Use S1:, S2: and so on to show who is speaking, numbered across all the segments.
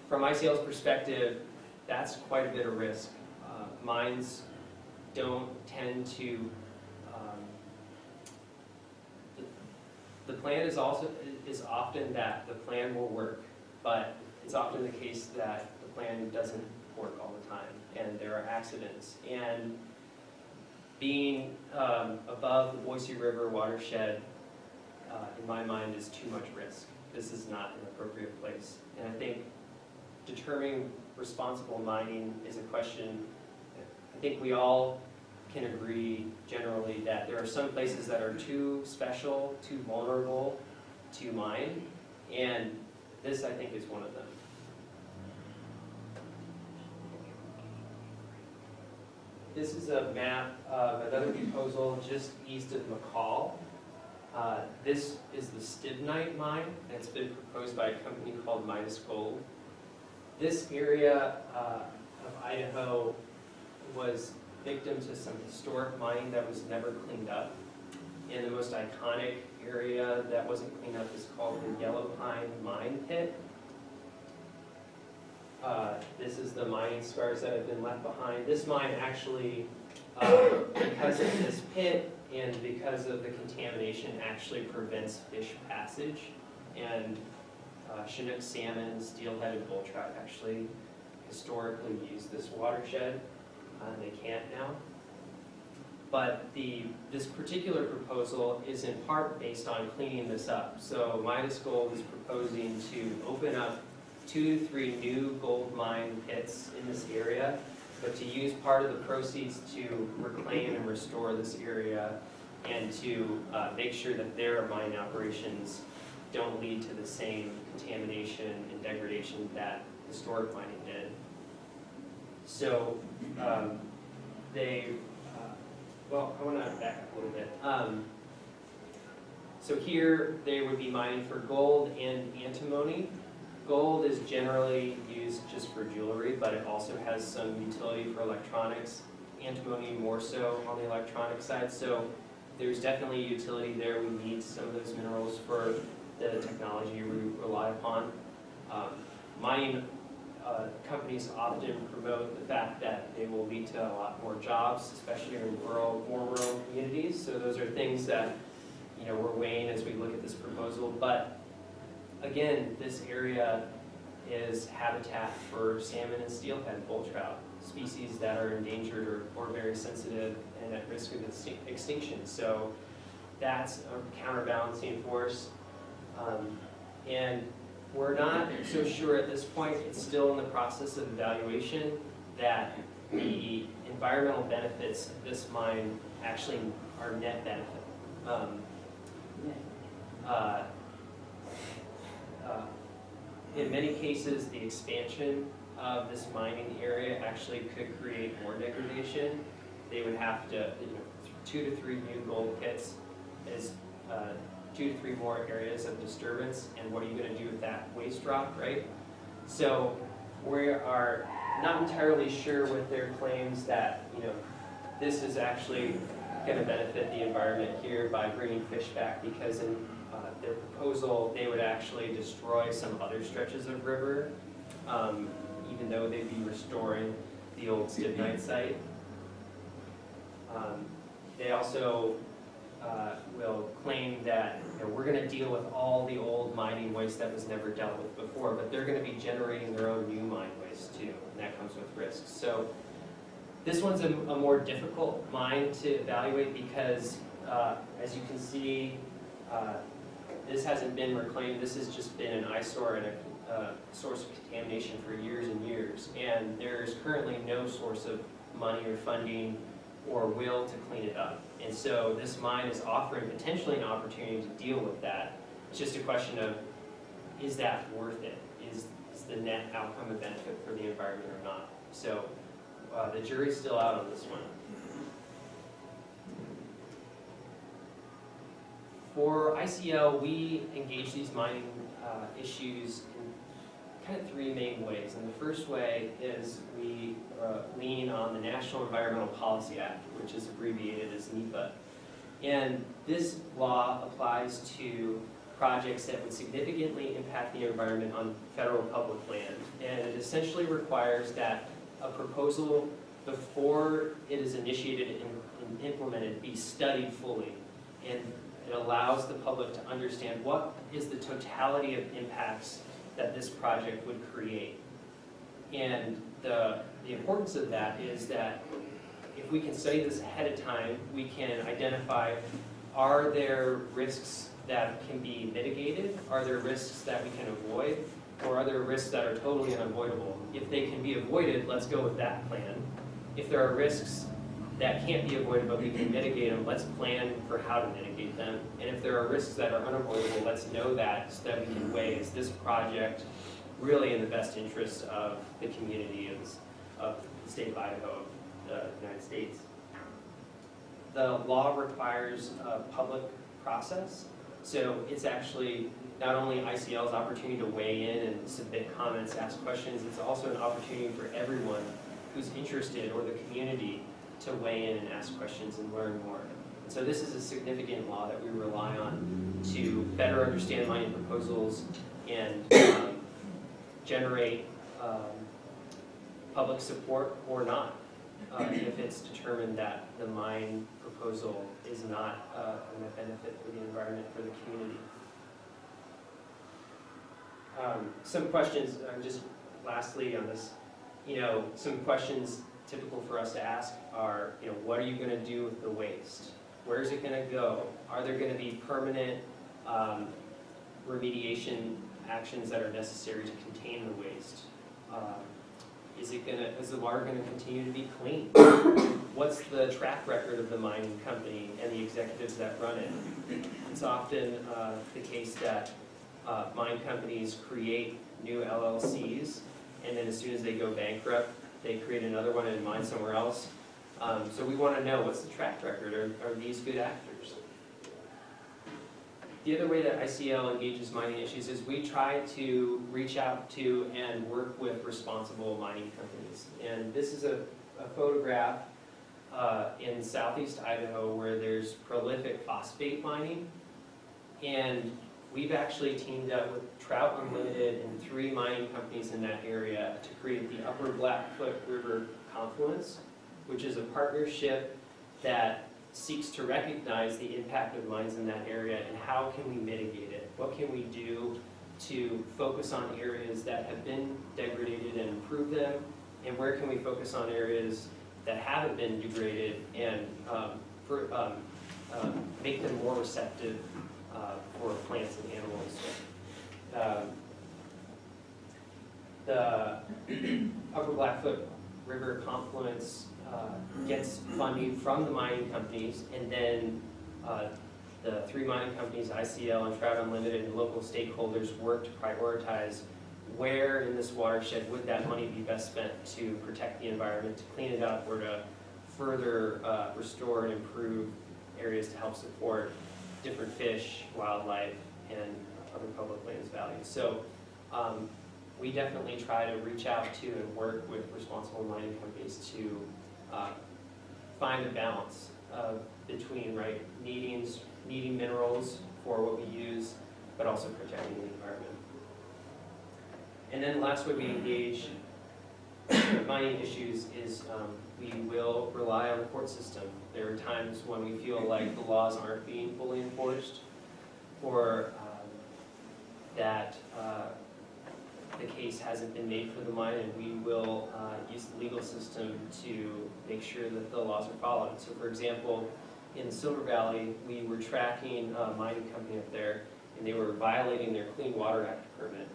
S1: from ICL's perspective, that's quite a bit of risk. Mines don't tend to, the plan is often that the plan will work, but it's often the case that the plan doesn't work all the time, and there are accidents. And being above the Boise River watershed, in my mind, is too much risk. This is not an appropriate place. And I think determining responsible mining is a question, I think we all can agree generally that there are some places that are too special, too vulnerable to mine, and this, I think, is one of them. This is a map of another proposal just east of McCall. This is the Stibnite mine, and it's been proposed by a company called Midas Gold. This area of Idaho was victim to some historic mining that was never cleaned up. And the most iconic area that wasn't cleaned up is called the Yellow Pine Mine Pit. This is the mining scars that have been left behind. This mine actually, because of this pit and because of the contamination, actually prevents fish passage. And Chinook salmon, steel-headed bull trout actually historically used this watershed. They can't now. But this particular proposal is in part based on cleaning this up. So Midas Gold is proposing to open up 2 to 3 new gold mine pits in this area, but to use part of the proceeds to reclaim and restore this area and to make sure that their mine operations don't lead to the same contamination and degradation that historic mining did. So well, I want to back up a little bit. So here they would be mining for gold and antimony. Gold is generally used just for jewelry, but it also has some utility for electronics. Antimony more so on the electronic side. So there's definitely utility there. We need some of those minerals for the technology we rely upon. Mining companies often promote the fact that they will lead to a lot more jobs, especially in more rural communities. So those are things that we're weighing as we look at this proposal. But again, this area is habitat for salmon and steelhead bull trout, species that are endangered or very sensitive and at risk of extinction. So that's a counterbalancing force. And we're not so sure at this point, it's still in the process of evaluation, that the environmental benefits of this mine actually are net benefit. In many cases, the expansion of this mining area actually could create more degradation. They would have to, 2 to 3 new gold pits is 2 to 3 more areas of disturbance, and what are you going to do with that waste rock, right? So we are not entirely sure with their claims that this is actually going to benefit the environment here by bringing fish back, because in their proposal they would actually destroy some other stretches of river, even though they'd be restoring the old Stibnite site. They also will claim that we're going to deal with all the old mining waste that was never dealt with before, but they're going to be generating their own new mine waste too, and that comes with risks. So this one's a more difficult mine to evaluate because, as you can see, this hasn't been reclaimed. This has just been an eyesore and a source of contamination for years and years, and there's currently no source of money or funding or will to clean it up. And so this mine is offering potentially an opportunity to deal with that. It's just a question of, is that worth it? Is the net outcome a benefit for the environment or not? So the jury's still out on this one. For ICL, we engage these mining issues in kind of 3 main ways. And the first way is we lean on the National Environmental Policy Act, which is abbreviated as NEPA. And this law applies to projects that would significantly impact the environment on federal public land. And essentially requires that a proposal, before it is initiated and implemented, be studied fully. And it allows the public to understand what is the totality of impacts that this project would create. And the importance of that is that if we can study this ahead of time, we can identify, are there risks that can be mitigated? Are there risks that we can avoid? Or are there risks that are totally unavoidable? If they can be avoided, let's go with that plan. If there are risks that can't be avoided but we can mitigate them, let's plan for how to mitigate them. And if there are risks that are unavoidable, let's know that so that we can weigh, is this project really in the best interest of the community of the state of Idaho, of the United States. The law requires a public process, so it's actually not only ICL's opportunity to weigh in and submit comments, ask questions, it's also an opportunity for everyone who's interested, or the community, to weigh in and ask questions and learn more. And so this is a significant law that we rely on to better understand mining proposals and generate public support or not, if it's determined that the mine proposal is not a benefit for the environment, for the community. Some questions, just lastly on this, some questions typical for us to ask are, what are you going to do with the waste? Where is it going to go? Are there going to be permanent remediation actions that are necessary to contain the waste? Is the water going to continue to be clean? What's the track record of the mining company and the executives that run it? It's often the case that mine companies create new LLCs, and then as soon as they go bankrupt, they create another one and mine somewhere else. So we want to know, what's the track record? Are these good actors? The other way that ICL engages mining issues is we try to reach out to and work with responsible mining companies. And this is a photograph in southeast Idaho where there's prolific phosphate mining. And we've actually teamed up with Trout Unlimited and 3 mining companies in that area to create the Upper Blackfoot River Confluence, which is a partnership that seeks to recognize the impact of mines in that area and how can we mitigate it. What can we do to focus on areas that have been degraded and improve them, and where can we focus on areas that haven't been degraded and make them more receptive for plants and animals. The Upper Blackfoot River Confluence gets funding from the mining companies, and then the 3 mining companies, ICL and Trout Unlimited, and local stakeholders work to prioritize where in this watershed would that money be best spent to protect the environment, to clean it up, or to further restore and improve areas to help support different fish, wildlife, and other public lands values. So we definitely try to reach out to and work with responsible mining companies to find a balance between needing minerals for what we use, but also protecting the environment. And then the last way we engage mining issues is we will rely on the court system. There are times when we feel like the laws aren't being fully enforced, or that the case hasn't been made for the mine, and we will use the legal system to make sure that the laws are followed. So for example, in Silver Valley, we were tracking a mining company up there, and they were violating their Clean Water Act permit.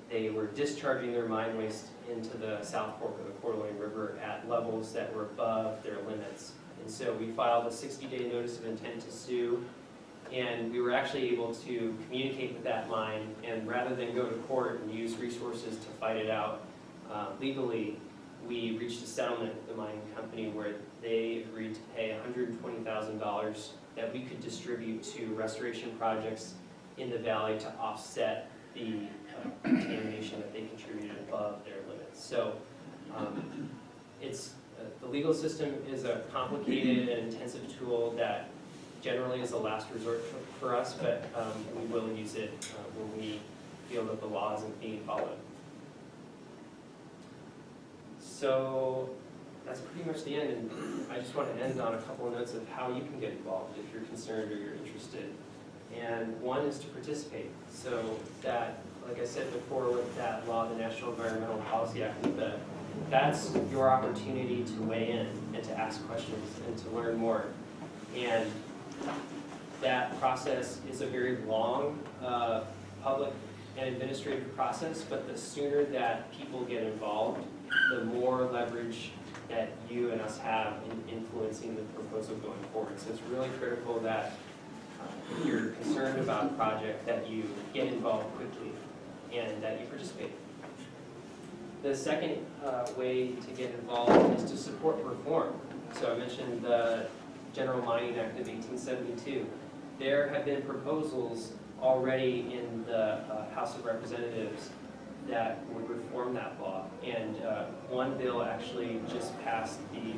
S1: They were discharging their mine waste into the South Fork of the Coeur d'Alene River at levels that were above their limits. And so we filed a 60-day notice of intent to sue, and we were actually able to communicate with that mine, and rather than go to court and use resources to fight it out legally, we reached a settlement with the mining company where they agreed to pay $120,000 that we could distribute to restoration projects in the valley to offset the contamination that they contributed above their limits. So the legal system is a complicated and intensive tool that generally is a last resort for us, but we will use it when we feel that the law isn't being followed. So that's pretty much the end, and I just want to end on a couple of notes of how you can get involved if you're concerned or you're interested. And one is to participate. So that, like I said before with that law, the National Environmental Policy Act, that's your opportunity to weigh in and to ask questions and to learn more. And that process is a very long public and administrative process, but the sooner that people get involved, the more leverage that you and us have in influencing the proposal going forward. So it's really critical that if you're concerned about a project, that you get involved quickly and that you participate. The second way to get involved is to support reform. So I mentioned the General Mining Act of 1872. There have been proposals already in the House of Representatives that would reform that law. And one bill actually just passed the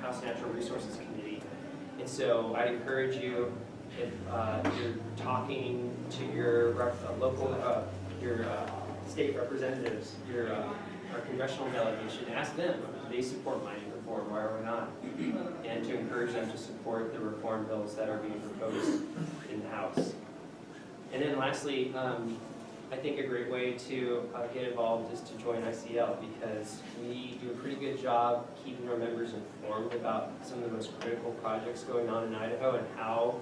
S1: House Natural Resources Committee. And so I'd encourage you, if you're talking to your local, your state representatives, our congressional delegation, ask them, do they support mining reform or not? And to encourage them to support the reform bills that are being proposed in the House. And then lastly, I think a great way to get involved is to join ICL, because we do a pretty good job keeping our members informed about some of the most critical projects going on in Idaho and how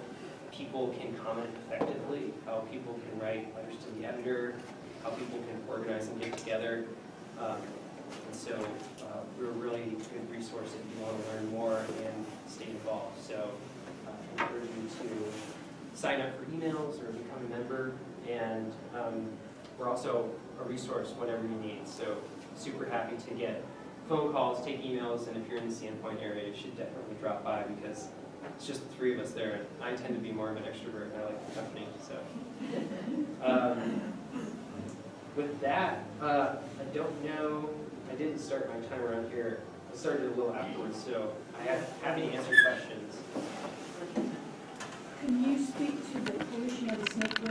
S1: people can comment effectively, how people can write letters to the editor, how people can organize and get together. And so we're a really good resource if you want to learn more and stay involved. So I encourage you to sign up for emails or become a member, and we're also a resource whenever you need. So super happy to get phone calls, take emails, and if you're in the Sandpoint area, you should definitely drop by, because it's just the three of us there. I tend to be more of an extrovert, and I like the company. So with that, I don't know, I didn't start my time around here. I started a little afterwards, so I have happy to answer questions.
S2: Can you speak to the pollution of the Snake River